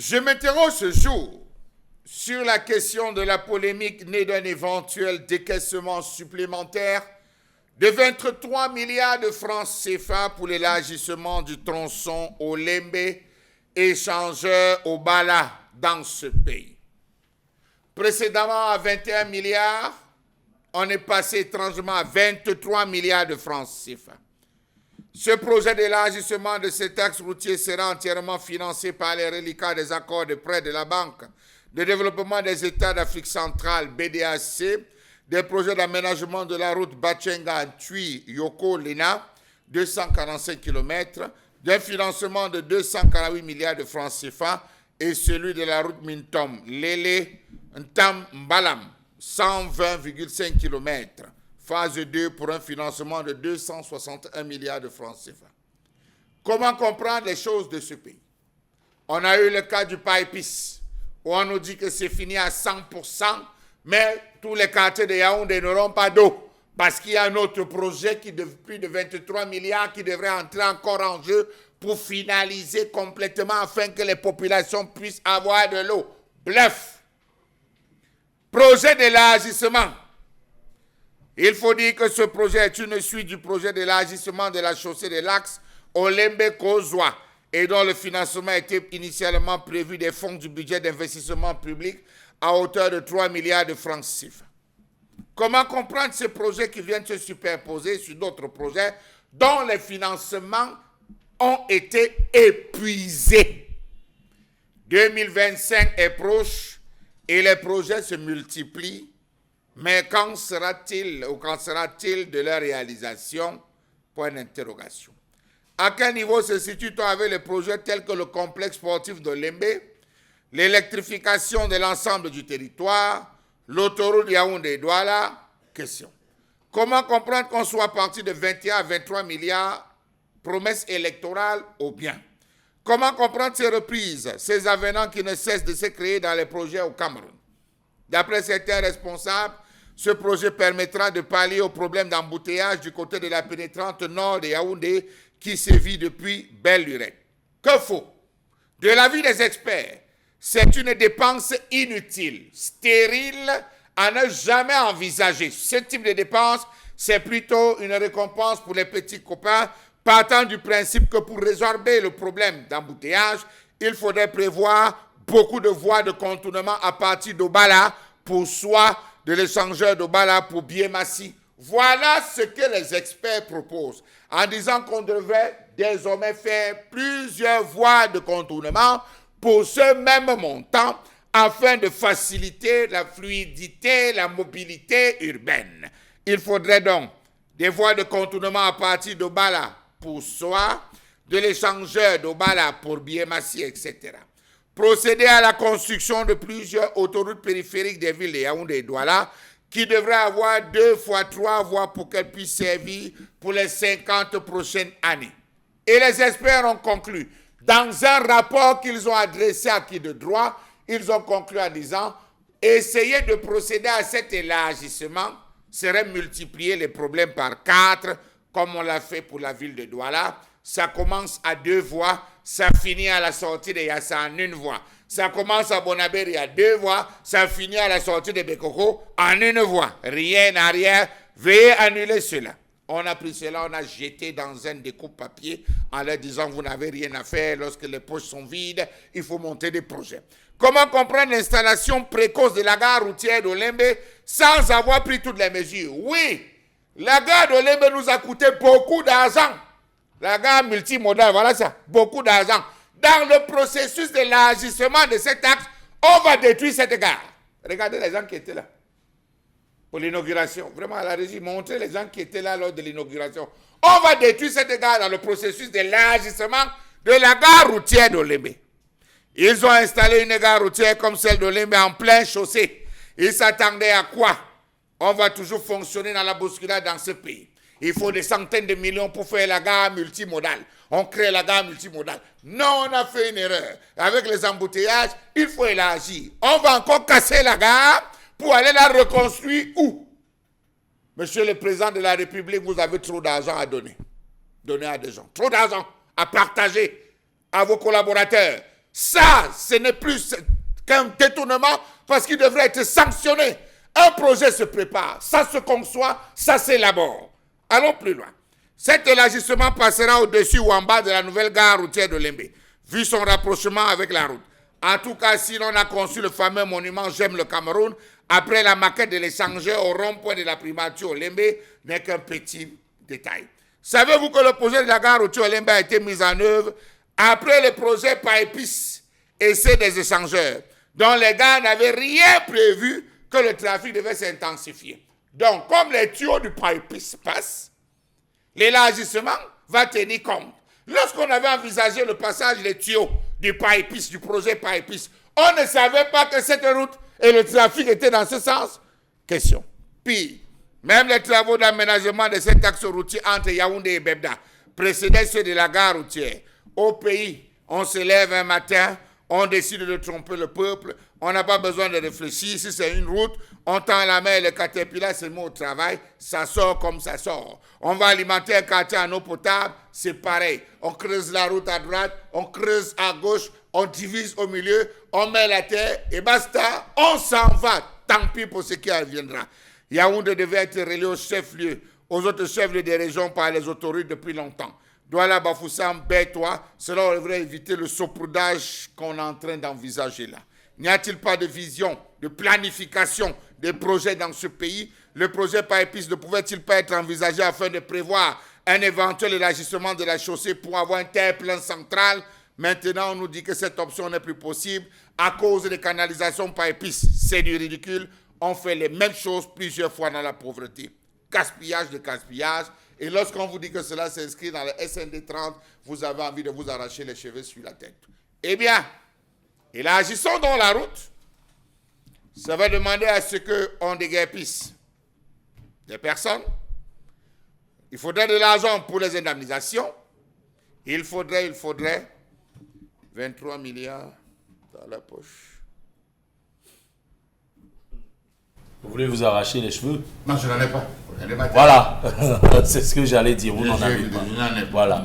Je m'interroge ce jour sur la question de la polémique née d'un éventuel décaissement supplémentaire de 23 milliards de francs CFA pour l'élargissement du tronçon Olembe, échangeur au Bala dans ce pays. Précédemment à 21 milliards, on est passé étrangement à 23 milliards de francs CFA. Ce projet d'élargissement de cet axe routier sera entièrement financé par les reliquats des accords de prêt de la Banque de développement des États d'Afrique centrale, BDAC, des projets d'aménagement de la route Bachenga-Tui-Yoko-Lena, 245 km, d'un financement de 248 milliards de francs CFA et celui de la route Mintom-Lele-Ntam-Mbalam, 120,5 km, phase 2 pour un financement de 261 milliards de francs CFA. Comment comprendre les choses de ce pays? On a eu le cas du Paipis, où on nous dit que c'est fini à 100%, mais tous les quartiers de Yaoundé n'auront pas d'eau, parce qu'il y a un autre projet qui de plus de 23 milliards qui devrait entrer encore en jeu pour finaliser complètement afin que les populations puissent avoir de l'eau. Bluff! Projet d'élargissement. Il faut dire que ce projet est une suite du projet d'élargissement de la chaussée de l'axe Olembe-Kozwa et dont le financement était initialement prévu des fonds du budget d'investissement public à hauteur de 3 milliards de francs CFA. Comment comprendre ces projets qui viennent se superposer sur d'autres projets dont les financements ont été épuisés? 2025 est proche et les projets se multiplient, mais quand sera-t-il de leur réalisation? Point d'interrogation. À quel niveau se situe-t-on avec les projets tels que le complexe sportif de Lembe, l'électrification de l'ensemble du territoire, l'autoroute Yaoundé-Douala? Question. Comment comprendre qu'on soit parti de 21 à 23 milliards, promesses électorales au bien? Comment comprendre ces reprises, ces avenants qui ne cessent de se créer dans les projets au Cameroun? D'après certains responsables, ce projet permettra de pallier au problème d'embouteillage du côté de la pénétrante nord de Yaoundé qui sévit depuis Belle-Lurette. Que faut? De l'avis des experts, c'est une dépense inutile, stérile, à ne jamais envisager. Ce type de dépense, c'est plutôt une récompense pour les petits copains, partant du principe que pour résorber le problème d'embouteillage, il faudrait prévoir beaucoup de voies de contournement à partir d'Obala pour soit de l'échangeur d'Obala pour Biémassi. Voilà ce que les experts proposent, en disant qu'on devrait désormais faire plusieurs voies de contournement pour ce même montant, afin de faciliter la fluidité, la mobilité urbaine. Il faudrait donc des voies de contournement à partir d'Obala pour Soa, de l'échangeur d'Obala pour Biémassi, etc. Procéder à la construction de plusieurs autoroutes périphériques des villes de Yaoundé et Douala, qui devraient avoir 2 fois 3 voies pour qu'elles puissent servir pour les 50 prochaines années. Et les experts ont conclu, dans un rapport qu'ils ont adressé à qui de droit, ils ont conclu en disant, essayer de procéder à cet élargissement serait multiplier les problèmes par 4, comme on l'a fait pour la ville de Douala. Ça commence à 2 voies, ça finit à la sortie de Yassa en 1 voie. Ça commence à Bonabéry à 2 voies, ça finit à la sortie de Bekoko en 1 voie. Rien n'arrière, veuillez annuler cela. On a pris cela, on a jeté dans un découpe-papier en leur disant vous n'avez rien à faire, lorsque les poches sont vides, il faut monter des projets. Comment comprendre l'installation précoce de la gare routière d'Olembe sans avoir pris toutes les mesures? Oui, la gare d'Olembe nous a coûté beaucoup d'argent. La gare multimodale, voilà ça, beaucoup d'argent. Dans le processus d'élargissement de cet axe, on va détruire cette gare. Regardez les gens qui étaient là pour l'inauguration. Vraiment, à la régie, montrez les gens qui étaient là lors de l'inauguration. On va détruire cette gare dans le processus d'élargissement de la gare routière d'Olembe. Ils ont installé une gare routière comme celle d'Olembe en plein chaussée. Ils s'attendaient à quoi? On va toujours fonctionner dans la bousculade dans ce pays. Il faut des centaines de millions pour faire la gare multimodale. On crée la gare multimodale. Non, on a fait une erreur. Avec les embouteillages, il faut élargir. On va encore casser la gare pour aller la reconstruire où? Monsieur le Président de la République, vous avez trop d'argent à donner. Donner à des gens. Trop d'argent à partager à vos collaborateurs. Ça, ce n'est plus qu'un détournement parce qu'il devrait être sanctionné. Un projet se prépare, ça se conçoit, ça s'élabore. Allons plus loin. Cet élargissement passera au-dessus ou en bas de la nouvelle gare routière de Lembe, vu son rapprochement avec la route. En tout cas, si l'on a conçu le fameux monument J'aime le Cameroun, après la maquette de l'échangeur au rond-point de la primature au Lembe, n'est qu'un petit détail. Savez-vous que le projet de la gare routière au Lembe a été mis en œuvre après le projet par épices et c'est des échangeurs, dont les gars n'avaient rien prévu que le trafic devait s'intensifier. Donc, comme les tuyaux du par-épices passent, l'élargissement va tenir compte. Lorsqu'on avait envisagé le passage des tuyaux du par-épices, du projet par-épices, on ne savait pas que cette route et le trafic étaient dans ce sens. Question. Pire, même les travaux d'aménagement de cet axe routier entre Yaoundé et Bebda précédaient ceux de la gare routière. Au pays, on se lève un matin, on décide de tromper le peuple, on n'a pas besoin de réfléchir. Si c'est une route, on tend la main et le caterpillar se met au travail, ça sort comme ça sort. On va alimenter un quartier en eau potable, c'est pareil. On creuse la route à droite, on creuse à gauche, on divise au milieu, on met la terre et basta, on s'en va. Tant pis pour ce qui adviendra. Yaoundé devait être relié au chef-lieu, aux autres chefs-lieux des régions par les autoroutes depuis longtemps. Douala, Bafoussam, Bétois, cela devrait éviter le saupoudrage qu'on est en train d'envisager là. N'y a-t-il pas de vision, de planification des projets dans ce pays? Le projet par épices ne pouvait-il pas être envisagé afin de prévoir un éventuel élargissement de la chaussée pour avoir un tel plan central? Maintenant, on nous dit que cette option n'est plus possible à cause des canalisations par épices. C'est du ridicule. On fait les mêmes choses plusieurs fois dans la pauvreté. Gaspillage de gaspillage. Et lorsqu'on vous dit que cela s'inscrit dans le SND 30, vous avez envie de vous arracher les cheveux sur la tête. Eh bien, élargissons dans la route. Ça va demander à ce qu'on déguerpisse des personnes. Il faudrait de l'argent pour les indemnisations. Il faudrait 23 milliards dans la poche. Vous voulez vous arracher les cheveux? Non, je n'en ai pas. Voilà, c'est ce que j'allais dire. Vous n'en avez pas. Voilà.